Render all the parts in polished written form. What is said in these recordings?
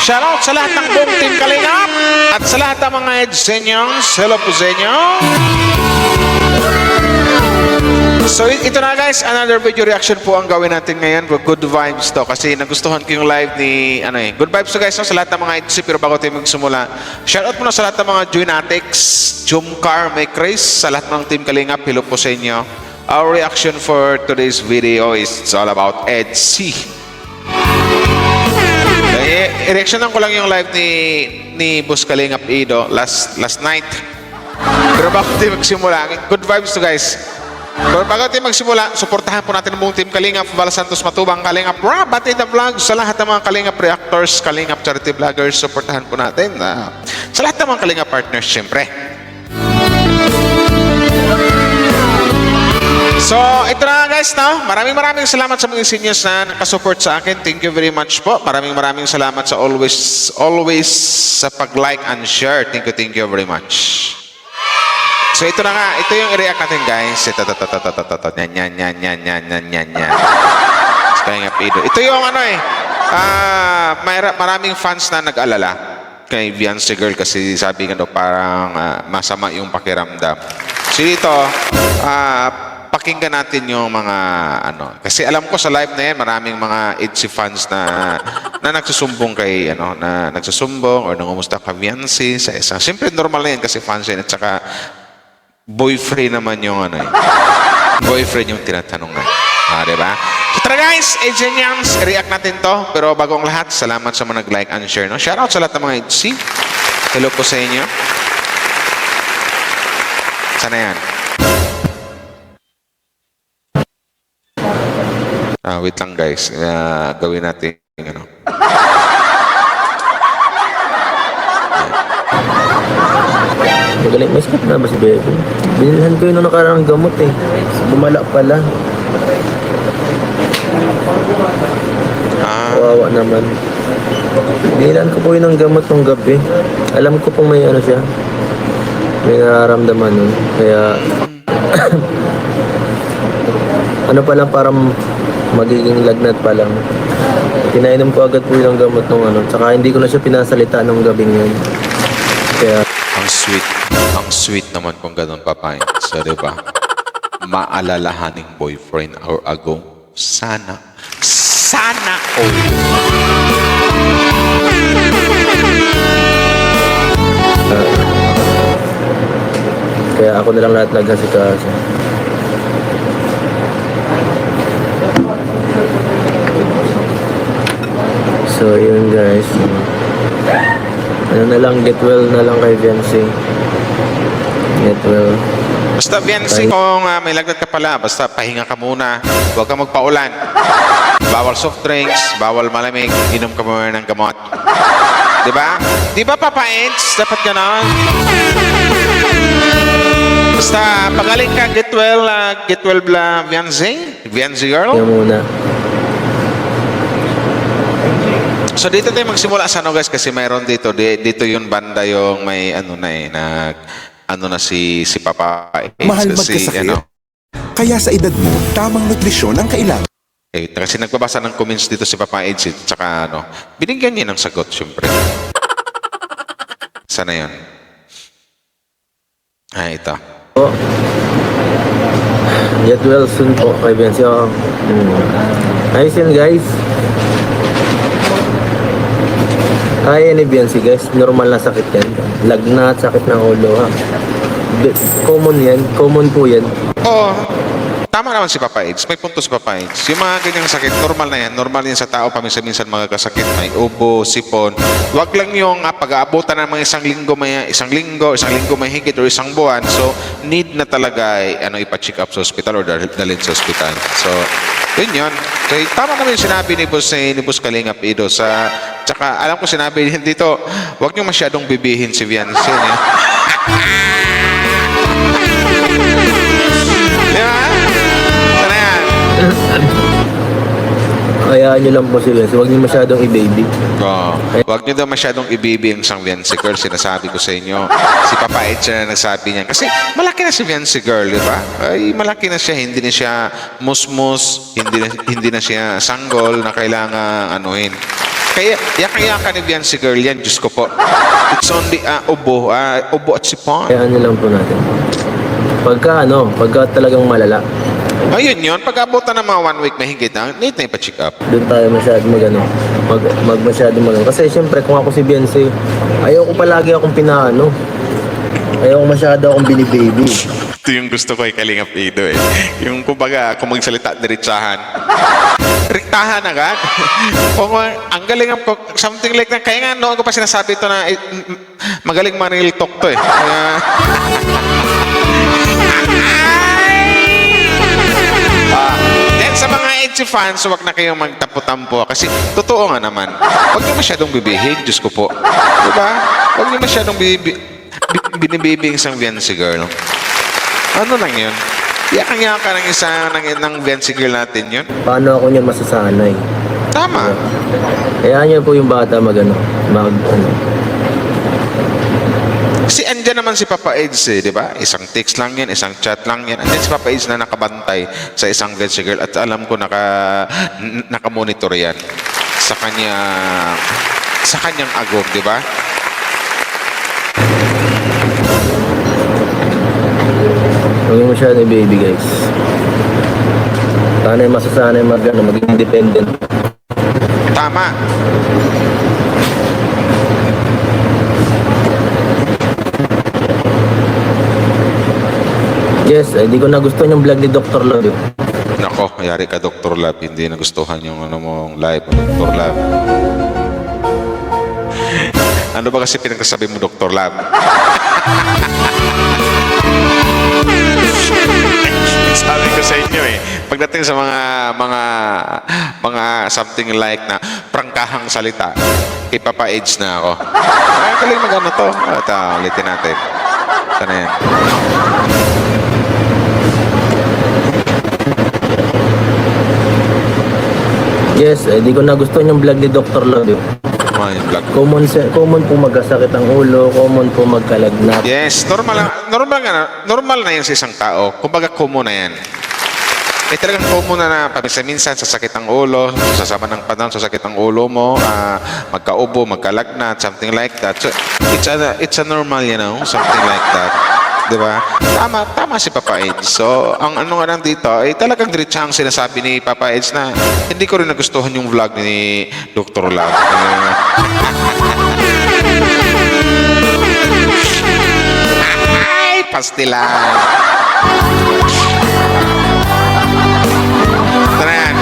Shoutout sa lahat ng buong Team Kalingap at sa lahat ng mga Edsenyons. Hello po sa inyo. So ito na guys, another video reaction po ang gawin natin ngayon. Good vibes to kasi nagustuhan ko yung live ni Good vibes to guys, no? Sa lahat ng mga EDC. Pero bago tayo magsimula, shoutout muna sa lahat ng mga Joinatics, Jumcar, may Chris, sa lahat ng Team Kalingap. Hello po sa inyo. Our reaction for today's video is it's all about EDC. I-reactionan ko lang yung live ni Boss Kalingap Ido last night. Pero bago tayo magsimula, good vibes to guys. Pero bago tayo magsimula, suportahan po natin ang buong Team Kalingap, Val Santos Matubang, Kalingap Rob, Batida Vlog, sa lahat ng mga Kalingap Reactors, Kalingap Charity Vloggers, suportahan po natin. Sa lahat ng mga Kalingap partners, syempre. So, ito na guys, no? Maraming salamat sa mga seniors na nakasupport sa akin. Thank you very much po. Maraming salamat sa always sa pag-like and share. Thank you very much. So, ito na nga. Ito yung i-react natin, guys. Ito. Yan. Ito yung maraming fans na nag-alala kay Beyonce Girl kasi sabi nga parang masama yung pakiramdam. So, dito, pakinggan natin yung mga kasi alam ko sa live na yan maraming mga EDC fans na nagsusumbong kay na nagsusumbong or nangumusta ka Beyonce sa isang siyempre normal na yan kasi fans yan at saka boyfriend naman yung boyfriend yung tinatanong na diba? So tara guys, Edsenyons, react natin to pero bago ang lahat, salamat sa mga nag-like and share, no? Shoutout sa lahat ng mga EDC. Hello po sa inyo. Sana yan. Wait lang guys, gawin natin Magaling, may sakit na ba si Bebe? Binilhan ko yun nung nakarang gamot eh. Bumala pala. Kawawa naman. Binilhan ko po yun ng gamot nung gabi. Alam ko pong may siya. May nararamdaman nun. Kaya pa lang parang magiging lagnat pa lang. Pinainom ko agad po yung gamot nung tsaka hindi ko na siya pinasalita nung gabing yun. Kaya ang sweet naman kung ganun papain. So diba, maalalahaning boyfriend or ago, sana all. Kaya ako na lang lahat naghasikaso. So yun guys, na lang, get well na lang kay Beyonce. Get well. Basta Beyonce, kung may lagnat ka pala, basta pahinga ka muna, huwag ka magpaulan. Bawal soft drinks, bawal malamig, inom ka muna ng gamot. Diba Papa Eds? Dapat ganon. Basta pagaling ka, get well Beyonce girl. Kaya muna. So dito tayo magsimula sa guys kasi mayroon dito yung banda yung may na si Papa Eds. Mahal magkasakit. Kaya sa edad mo, tamang nutrisyon ang kailangan. Kasi nagbabasa ng comments dito si Papa Eds at saka binigyan niya ng sagot syempre. Sana yun. Ito. Get well soon po kay Beyonce. Ayos yun guys. Kaya ni Beyonce guys, normal na sakit yan. Lagnat, sakit ng ulo ha. Common yan, common po yan. Oo. Tama naman si Papa Eds. May punto si Papa Eds. Yung mga ganyang sakit, normal na yan. Normal yan sa tao. Paminsan-minsan mga kasakit. May ubo, sipon. Huwag lang yung pag-aabutan ng mga isang linggo may higit or isang buwan. So, need na talaga ipa-check up sa hospital or dalhin sa hospital. So, yun. So, tama naman yung sinabi ni Boss Kalingap Ido tsaka alam ko sinabi din dito, huwag niyo masyadong bibihin si Beyonce. Hayaan nyo lang po si Vince. Huwag nyo masyadong i-baby. Huwag nyo daw masyadong ibibi ang isang Viancy girl, sinasabi ko sa inyo. Si Papa Ed siya na nagsabi niyan. Kasi malaki na si Viancy girl, di ba? Ay, malaki na siya. Hindi na siya musmus, hindi na siya sanggol na kailangan anuhin. Kaya, yaka-yaka ni Viancy girl yan, Diyos ko po. It's only ubo at sipon. Hayaan nyo lang po natin. Pagka talagang malala, Ayun yun, pag abutan ng mga 1 week mahigit na, need na ipa-check up. doon tayo masyado masyado kasi siyempre kung ako si Beyonce, ayaw ko palagi akong pinaano, ayaw ko masyado akong binibaby. Ito yung gusto ko ay Kalingap Ido eh. Yung kumbaga, kung magsalita, diretsahan. Riktahan agad. Kung ang galing ko, something like that. Kaya nga noon ko pa sinasabi ito na magaling manil talk to eh. Then sa mga Edgy fans, huwag na kayong magtampo-tampo kasi totoo nga naman. Huwag niyo masyadong bibihin, Diyos ko po. Diba? Huwag niyo masyadong binibibing isang Viancy girl. Ano lang yun? Yakang-yaka ng Viancy girl natin yun. Paano ako niyan masasanay? Tama. Hayaan niyo po yung bata Kasi andyan naman si Papa Eds eh, di ba? Isang text lang yan, isang chat lang yan. Andyan si Papa Eds na nakabantay sa isang Viancy girl at alam ko nakamonitor yan sa kanyang agog, di ba? Huwag yung masyado i-baby guys. Sana yung masasanay maging independent. Tama. Yes, di ko nagustuhan yung vlog ni Dr. Love. Nako, yari ka Dr. Lab. Hindi nagustuhan yung mong live mo, Dr. Lab. Ano ba kasi pinagsasabi mo, Dr. Lab? Sabi ko sa inyo eh, pagdating sa mga something like na prangkahang salita, kay Papa Eds na ako. Ay, kaling magano to. Ito, ulitin natin. Sana yan. Yes, di ko nagustuhan yung vlog ni Dr. Love. Yung vlog. Common po magkasakit ang ulo, common po magkalagnat. Yes, normal na yan sa isang tao. Kumbaga, common na yan. Eh talagang common na paminsan-minsan sa sakit ang ulo, sasama ng panahon sa sakit ang ulo mo, magkaubo, magkalagnat, something like that. So, it's a normal, something like that. Diba? Tama si Papa Eds. So, ang ano nga lang dito, talagang diretsahang sinasabi ni Papa Eds na hindi ko rin nagustuhan yung vlog ni Dr. Love. Ay, pastilan. Tara yan.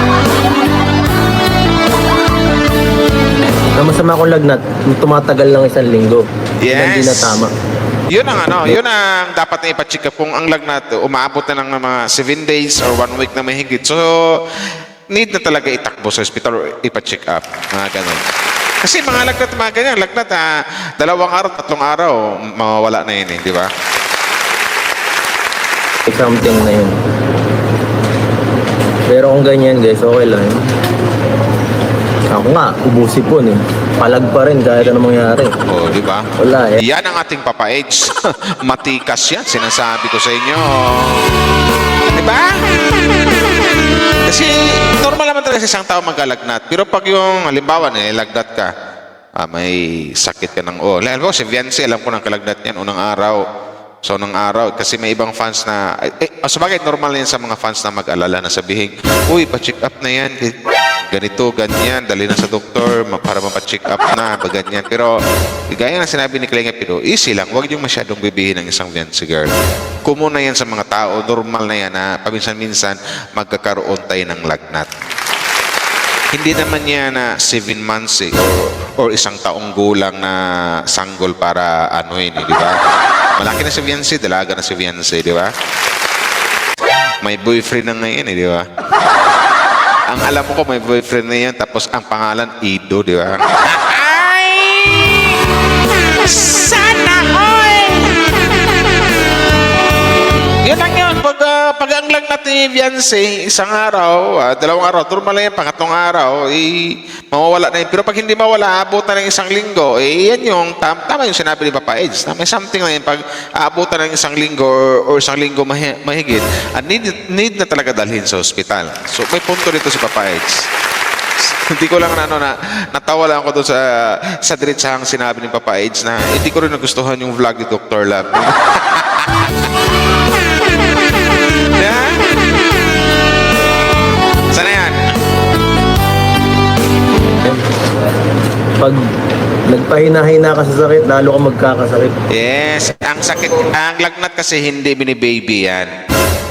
Ang masama kong lagnat, tumatagal lang 1 linggo. Yes. Hindi na tama. Yun ang dapat na ipacheck up kung ang lagnat umaabot na ng mga 7 days or 1 week na mahigit. So, need na talaga itakbo sa hospital or ipacheck up. Mga ganun. Kasi mga ganyan, 2 araw, 3 araw, mawawala na yun eh, di ba? Something na yun. Pero kung ganyan guys, okay lang. Ako nga, ubusipon eh. Palag pa rin kahit anong mangyari. O, di ba? Wala eh. Yan ang ating Papa Eds. Matikas yan, sinasabi ko sa inyo. Di ba? Kasi normal naman talaga sa isang tao magkalagnat. Pero pag yung halimbawa lagnat ka, may sakit ka ng halimbawa si Viancy, alam ko ng kalagnat yan unang araw. So, unang araw, kasi may ibang fans na, sabagay normal na yan sa mga fans na mag-alala na sabihin, uy, pa-check up na yan. Ganito, ganyan, dali na sa doktor para mapacheck up na, ganyan. Pero, gaya na sinabi ni Kalingap Ido, easy lang, huwag niyong masyadong bibihin ng isang Viancy girl. Common na yan sa mga tao, normal na yan na paminsan-minsan magkakaroon tayo ng lagnat. Hindi naman yan na 7 months or 1 taong gulang na sanggol para di ba? Malaki na si Viancy, dalaga na si Viancy, di ba? May boyfriend na ngayon di ba? Ang alam ko may boyfriend na yan, tapos ang pangalan, Ido, di ba? Ay! Sana all! Yun lang yun. Pag ang lagnat ni Viancy, isang araw, dalawang araw, normal lang yan, pangatlong araw, mawawala na yun. Pero pag hindi mawala, aabutan ng isang linggo, yan yung, tama yung sinabi ni Papa Eds. May something na yun, pag aabutan ng isang linggo or isang linggo mahigit, need na talaga dalhin sa ospital. So, may punto dito si Papa Eds. Hindi ko lang natawa lang ako doon sa diretsahang sinabi ni Papa Eds na hindi ko rin nagustuhan yung vlog ni Dr. Lab. Yeah? Sana yan? Pag nagpahina-hina ka sa sakit, lalo ka magkakasakit. Yes, ang lagnat kasi hindi binibaby yan.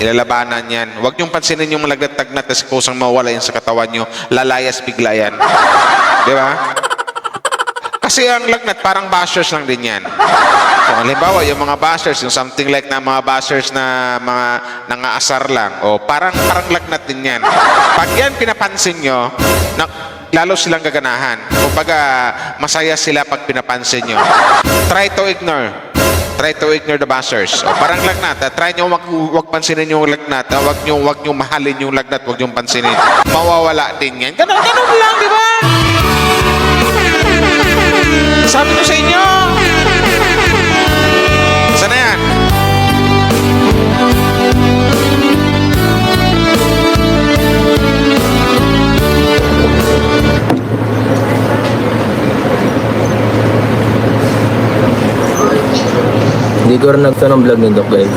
Ilalabanan yan. Huwag niyong pansinin yung malagnat-tagnat kasi kusang mawala yan sa katawan niyo. Lalayas bigla yan. Di ba? Kasi ang lagnat parang bashers lang din yan. So, halimbawa, yung mga bashers, yung something like na mga bashers na mga nangaasar lang, o parang lagnat din yan. Pag yan pinapansin nyo, lalo silang gaganahan. Kumbaga, masaya sila pag pinapansin nyo. Try to ignore the bashers. O parang lagnat, try nyo wag pansinin yung lagnat, wag nyo mahalin yung lagnat, wag nyo pansinin. Mawawala din yan. Ganun lang, di ba? Sabi ko sa inyo. Sana yan? Hindi ko rin nagtanong vlog ni Doc, guys.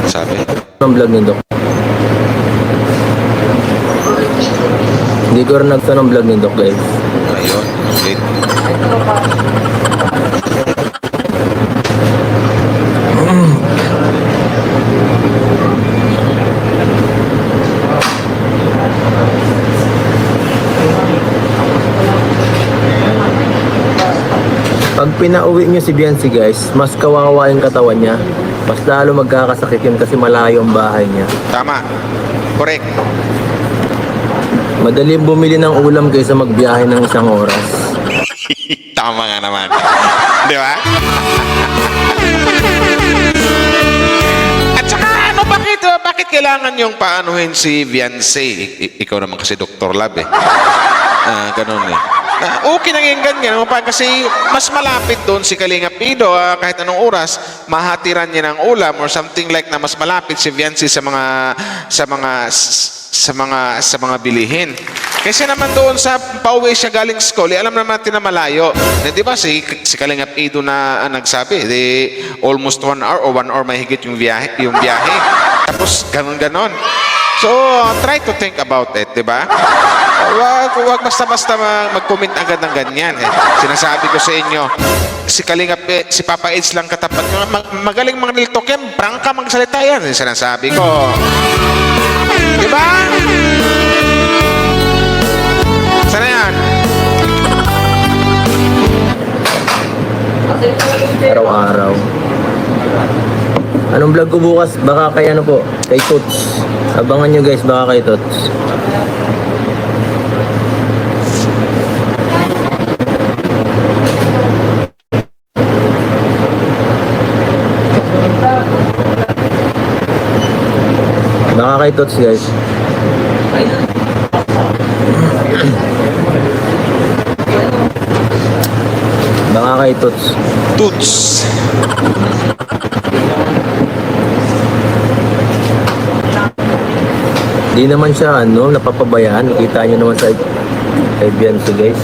Sabi. Ang vlog ni Doc. Hindi ko rin nagtanong vlog ni Doc, guys. Ayun. Wait. Pag pinauwi niyo si Biancy, guys, mas kawawa yung katawan niya. Mas lalo magkakasakit yun kasi malayo ang bahay niya. Tama. Correct. Madaling bumili ng ulam kaysa magbiyahe ng isang oras. Tama nga naman. Di ba? At saka ano, bakit kailangan yung paanuhin si Viancy? Ikaw naman kasi Dr. Lab eh. Ganun eh. Okay na yung ganyan. Kasi mas malapit doon si Kalinga Pido, kahit anong oras, mahatiran niya ng ulam or something like na mas malapit si Viancy sa mga bilihin. Kasi naman doon sa pauwi siya galing school, alam naman natin na malayo. Di ba si Kalinga Pido na nagsabi, almost 1 hour o 1 hour mahigit yung biyahe. Tapos ganon. So, try to think about it, di ba? Huwag basta-basta mag-comment agad ng ganyan. Sinasabi ko sa inyo, si Papa Eds lang katapat. Magaling mga niltok yan, prangka magsalita yan. Sinasabi ko. Di ba? Sana yan? Araw-araw. Anong vlog ko bukas? Baka kay ano po? Kay Tots. Abangan nyo, guys, baka kay Tots. Baka kay Tots, guys. Baka kay Tots. Toots. Di naman siya napapabayaan. Kita nyo naman sa kay Biancy, guys.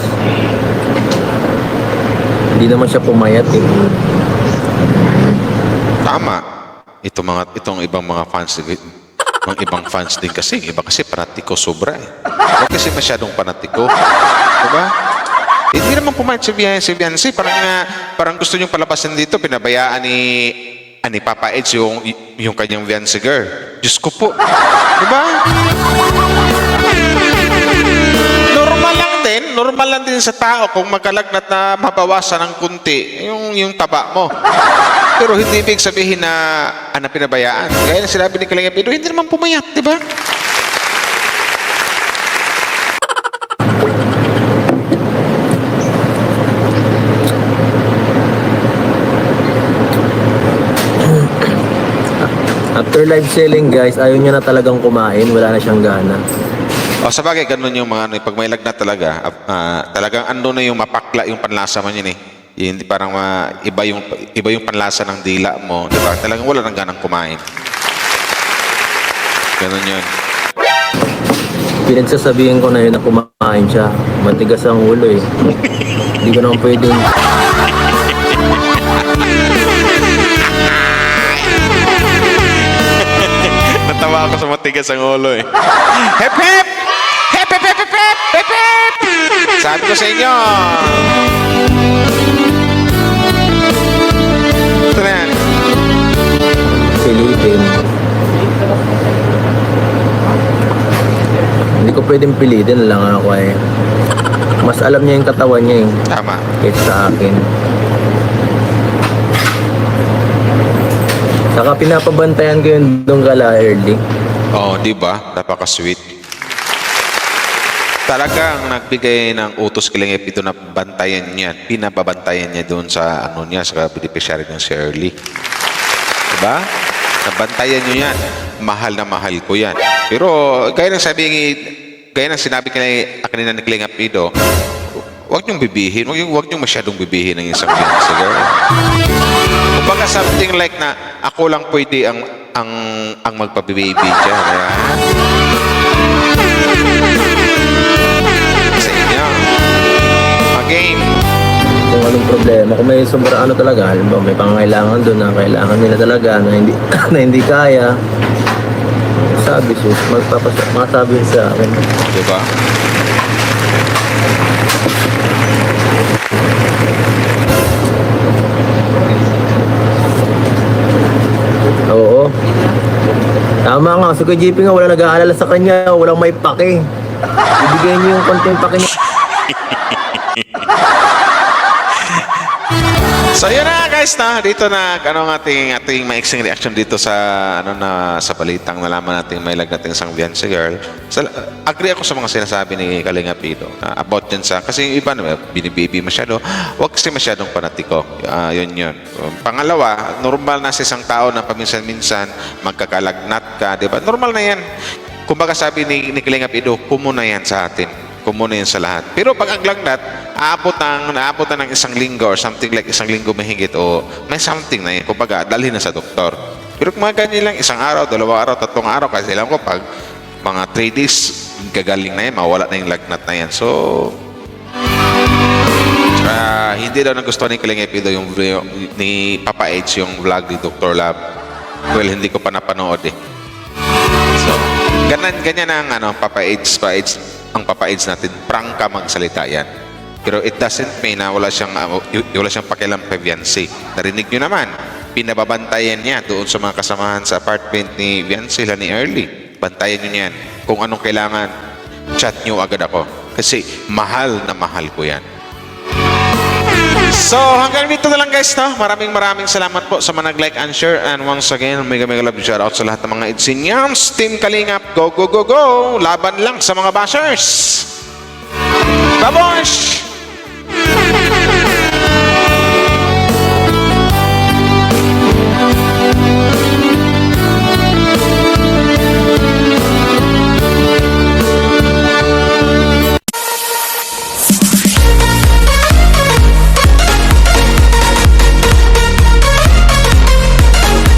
Hindi naman siya pumayat eh. Tama. Itong ibang mga fans, mga ibang fans din kasi. Iba kasi panatiko sobra eh. Huwag kasi masyadong panatiko. Diba? Hindi naman pumayat si Viancy. Parang gusto niyong palabasin dito. Pinabayaan ni Papa Eds yung kanyang Viancy girl. Diyos ko po. Diba? Normal lang din sa tao kung magkalagnat na mabawasan ng kunti yung taba mo. Pero hindi ibig sabihin na pinabayaan. Gaya na sinabi ni Kalinga Pido, hindi naman pumayat, di ba? After live selling guys, ayaw niya na talagang kumain. Wala na siyang gana. O sa bagay, ganun yung mga ano, pag may lagnat talaga, talagang ando na yung mapakla yung panlasa mo yun eh. Hindi parang iba yung panlasa ng dila mo, di ba? Talagang wala nang ganang kumain. Ganun yun. Pinagsasabihin ko na yun na kumain siya. Matigas ang ulo eh. Hindi ko naman pwedeng... Natawa ako sa matigas ang ulo eh. Hep hep! Hep hep hep hep hep! Hep hep! Sabi ko sa inyo. Ito na yan. Pilitin. Hindi ko pwedeng pilitin lang ako eh. Mas alam niya yung katawan niya eh. Tama. Kaysa sa akin. Saka pinapabantayan ko yun doon kala early. Oo, di ba? Napaka-sweet. Talagang nagbigay ng utos kilingip ito na bantayan niya. Pinababantayan niya doon sa ano niya, sa beneficiary ng si Early. Diba? Nabantayan niyo yan. Mahal na mahal ko yan. Pero gaya ng sinabi kanina ni Kilingap Ido, huwag niyong bibihin. Huwag niyong masyadong bibihin ng isang fiancé girl. Kumbaga something like na ako lang pwede ang magpabibaby dyan. Sa inyo. Mag-game. Kung anong problema, kung may sobrang ano talaga, halimbawa may pangangailangan doon na kailangan nila talaga na hindi, na hindi kaya, sabi sus, masabi sa akin. Diba? Oo. Tama nga, si Kuya JP nga wala nag-aalala sa kanya, walang may pake. Ibigay niyo yung konting pake niya. So yun na guys na dito na ang ating maiksing reaction dito sa sa balitang nalaman natin may lagnat ng isang fiancé girl. Agree ako sa mga sinasabi ni Kalinga Pido about dyan sa kasi yung iba na binibaby masyado, wag kasi masyadong panatiko. Yun. Pangalawa, normal na sa isang tao na paminsan-minsan magkakalagnat ka, di ba? Normal na yan. Kumbaga sabi ni Kalinga Pido, kumuna yan sa atin. Kumuna yan sa lahat. Pero pag ang lagnat, aabot ng isang linggo or something like isang linggo mahigit o may something na yan. Kumbaga, dalhin na sa doktor. Pero kung mga ganyan lang, isang araw, 2 araw, 3 araw, kasi alam ko pag mga 3 days, gagaling na yan, mawala na yung lagnat na yan. So, hindi daw nagustuhan ni Kalinga Pido yung ni Papa H yung vlog ni Dr. Lab. Well, hindi ko pa napanood eh. So, ganyan ang Papa H, ang Papa Eds natin, prangka magsalita yan. Pero it doesn't mean na wala siyang pakialam kay fiancé. Narinig nyo naman, pinababantayan niya doon sa mga kasamahan sa apartment ni fiancé ni Early. Bantayan nyo yan. Kung anong kailangan, chat nyo agad ako. Kasi mahal na mahal ko yan. So, hanggang dito na lang guys, no? Maraming salamat po sa mga nag-like and share. And once again, mega love shout out sa lahat ng mga Edsinyams. Team Kalingap, go, go, go, go! Laban lang sa mga bashers! Babosh!